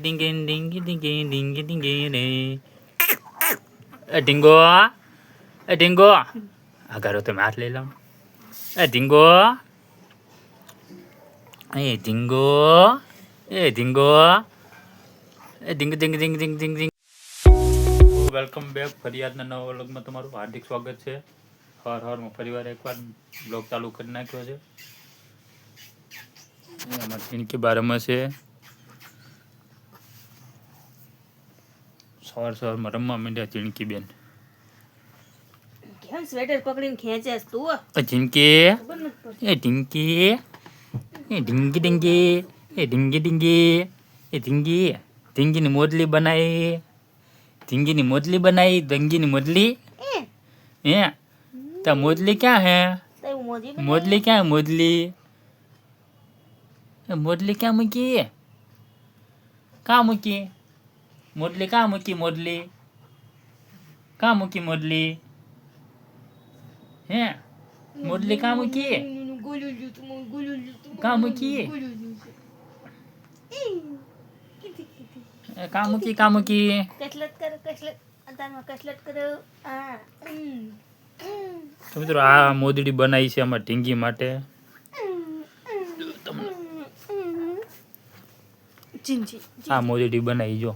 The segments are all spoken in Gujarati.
ડીંગે ડીંગે ડીંગે ડીંગે ડીંગે રે ઢીંગો ઢીંગો આ કરો તમે હાથ લઈ લાવો ઢીંગો ઢીંગો ઢીંગો ઢીંગ ઢીંગ ઢીંગ ઢીંગ ઢીંગ ઢીંગ વેલકમ બેક ફરિયાદના નવા વ્લોગમાં તમારું હાર્દિક સ્વાગત છે. હવારમાં ફરીવાર એકવાર બ્લોગ ચાલુ કરી નાખ્યો છે. અમારી જિંદગી બારમાં છે. સવારમાં રમવા માંડ્યા ઝીણકી બેન. કેમ સ્વેટર પકડીને ખેંચેસ તું? ઝીણકી એ ઢીંકી એ ઢીંગી ઢીંગી એ ઢીંગી ઢીંગી એ ઢીંગી ઢીંગીની મોદલી બનાવી ઢીંગીની મોદલી બનાવી ઢીંગીની મોદલી હે તા મોદલી ક્યાં હે મોદલી ક્યાં મોદલી મોદલી ક્યાં મૂકી ક્યાં મૂકી મોદલી ક્યાં મૂકી મોદલી ક્યાં મૂકી મોદલી હે મોદલી ક્યાં મૂકી ક્યાં મૂકી ક્યાં મૂકી ક્યાં મૂકી કસરત કરો કસરત અંતરમાં કસરત કરો તો મિત્રો આ મોદડી બનાવી છે અમારા ઢીંગી માટે. આ મોદડી બનાવી જો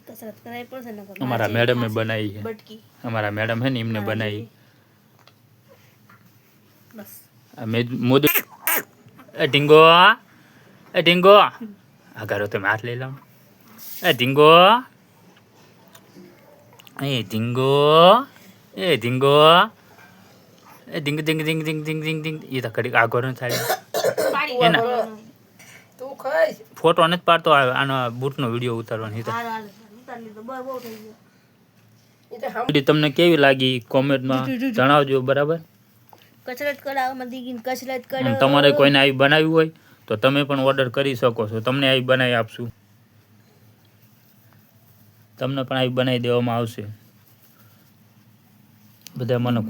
કસરત કરાય પડશે ને અમારા મેડમે બનાવી છે. અમારા મેડમ હે ને એમને બનાવી બસ મોદડી ઢીંગો ઢીંગો આ કરો તમે હાથ લઈ લાવો ઢીંગો ઢીંગો ઢીંગો ઢીંગ ઢીંગ ઢીંગ ઢીંગ ઢીંગ ઢીંગ ઢીંગ એ તો કડી આગળ ન થાય એના ફોટો નથી પાડતો આનો બૂટનો વિડીયો ઉતારવાનો તમને કેવી લાગી કોમેન્ટમાં જણાવજો. બરાબર કસરત કરાવવામાં દીકીને કસરત કરો. તમારે કોઈને આવી બનાવ્યું હોય તો તમે પણ ઓર્ડર કરી શકો છો. તમને આવી બનાવી આપશું. તમને પણ આવી બનાવી દેવામાં આવશે. બધા મને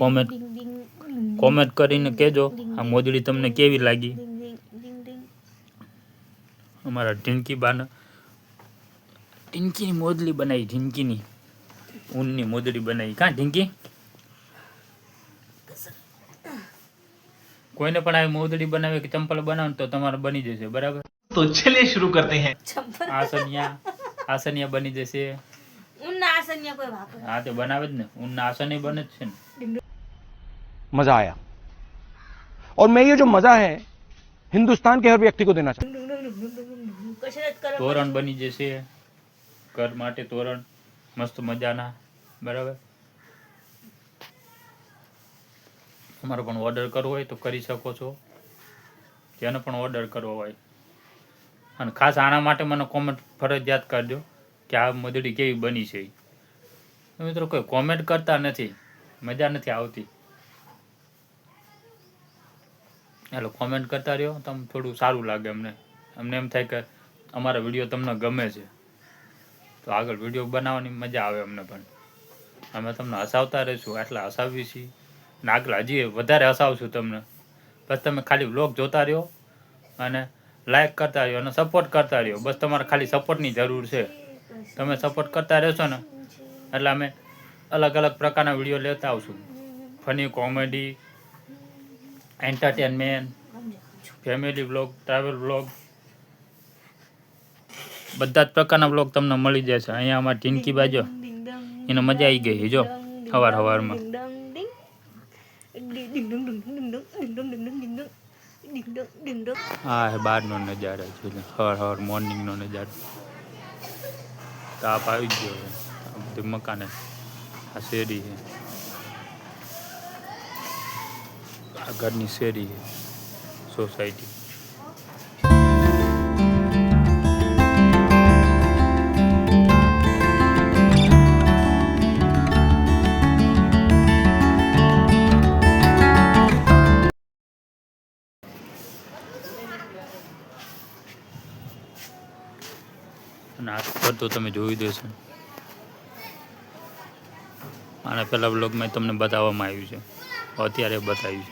કોમેન્ટ કરીને કહેજો આ મોદડી તમને કેવી લાગી. અમારા ઢીંકી બાને ઢીંકીની મોદલી બનાવી ઢીંકીની ઊનની મોદડી બનાવી. કાં ઢીંકી કોઈને પણ આવી મોદડી બનાવે કે ચંપલ બનાવે તો તમારે બની જશે. બરાબર તો ચલિए शुरू करते हैं. આસનિયા બની જશે. ઊનના આસનિયા કોઈ વાપરે હા તે બનાવે જ ને ઊનના આસન બને જ છે ને. मजा आया और मैं ये जो मजा है हिंदुस्तान के हर व्यक्ति को देना चाहता કસરત કરો. તોરણ બની જશે ઘર માટે તોરણ મસ્ત મજાના. બરાબર તમારો પણ ઓર્ડર કરવો હોય તો કરી શકો છો. જેનો પણ ઓર્ડર કરવો હોય અને ખાસ આના માટે મને કોમેન્ટ ફરજિયાત કરજો કે આ મોદડી કેવી બની છે. મિત્રો કોઈ કોમેન્ટ કરતા નથી મજા નથી આવતી. હાલો કોમેન્ટ કરતા રહ્યો તમે થોડું સારું લાગે અમને એમ થાય કે અમારા વિડીયો તમને ગમે છે તો આગળ વિડીયો બનાવવાની મજા આવે અમને પણ. અમે તમને હસાવતા રહીશું આટલા હસાવીએ છીએ ને આગળ હજી વધારે હસાવશું તમને. બસ તમે ખાલી વ્લોગ જોતા રહ્યો અને લાઈક કરતા રહ્યો અને સપોર્ટ કરતા રહ્યો. બસ તમારે ખાલી સપોર્ટની જરૂર છે. તમે સપોર્ટ કરતા રહેશો ને એટલે અમે અલગ અલગ પ્રકારના વિડીયો લેતા આવશું. Funny comedy entertainment family vlog travel vlog બધા જ પ્રકારના વ્લોગ તમને મળી જશે. અહીંયા અમારી ઢીંકી બાજુ એને મજા આવી ગઈ જો સવારમાં. હા બહારનો નજારો છે સવાર મોર્નિંગનો નજારો. તાપ આવી ગયો છે. આ બધી મકાને આ શેરી છે આ ઘરની શેરી છે સોસાયટી. અને આ ઘર તો તમે જોઈ દેશો. આના પહેલા બ્લોગમાં તમને બતાવવામાં આવ્યું છે અત્યારે બતાવ્યું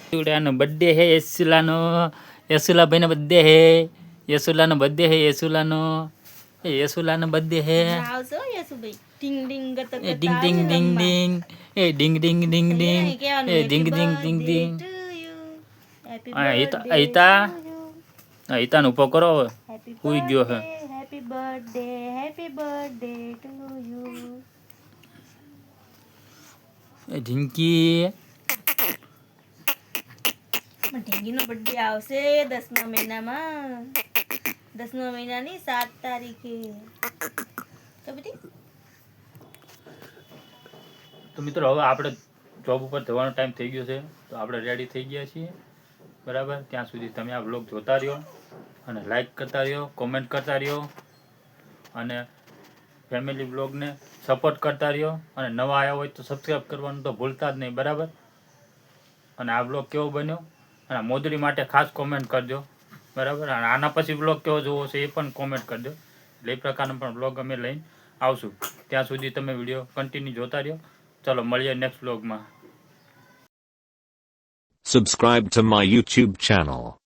છે. યસુલાનો બર્થડે હે યસુલાનો યસુલાભાઈનો બર્થડે હે યસુલાનો બર્થડે હે યસુલાનો બર્થડે હે આવશો યસુભાઈ ટીંગ ટીંગ કરતા એ ડિંગ ડિંગ ડિંગ ડિંગ એ ડિંગ ડિંગ ડિંગ ડિંગ એ ડિંગ ડિંગ ડિંગ ડિંગ ઈતાનો ઉભો કરો હવે હુઈ ગયો હે હેપી બર્થડે ટુ યુ એ ઢીંકી ઢીંગીનો બર્થડે આવશે 10મા મહિનામાં 10મા મહિનાની 7 તારીખે તો બેટી તો મિત્રો હવે આપણે જોબ ઉપર જવાનો ટાઈમ થઈ ગયો છે તો આપણે રેડી થઈ ગયા છીએ બરાબર ત્યાં સુધી તમે આ વ્લોગ જોતા રહ્યો અને લાઈક કરતા રહ્યો કોમેન્ટ કરતા રહ્યો અને ફેમિલી વ્લોગને સપોર્ટ કરતા રહ્યો અને નવા આવ્યા હોય તો સબસ્ક્રાઈબ કરવાનું તો ભૂલતા જ નહીં બરાબર અને આ વ્લોગ કેવો બન્યો અને મોદરી માટે ખાસ કોમેન્ટ કરજો બરાબર અને આના પછી વ્લોગ કેવો જોવો છે એ પણ કોમેન્ટ કરજો એટલે એ પ્રકારનો પણ વ્લોગ અમે લઈને આવશું ત્યાં સુધી તમે વિડીયો કન્ટિન્યુ જોતા રહ્યો ચલો મળીએ નેક્સ્ટ વ્લોગમાં Subscribe to my YouTube channel.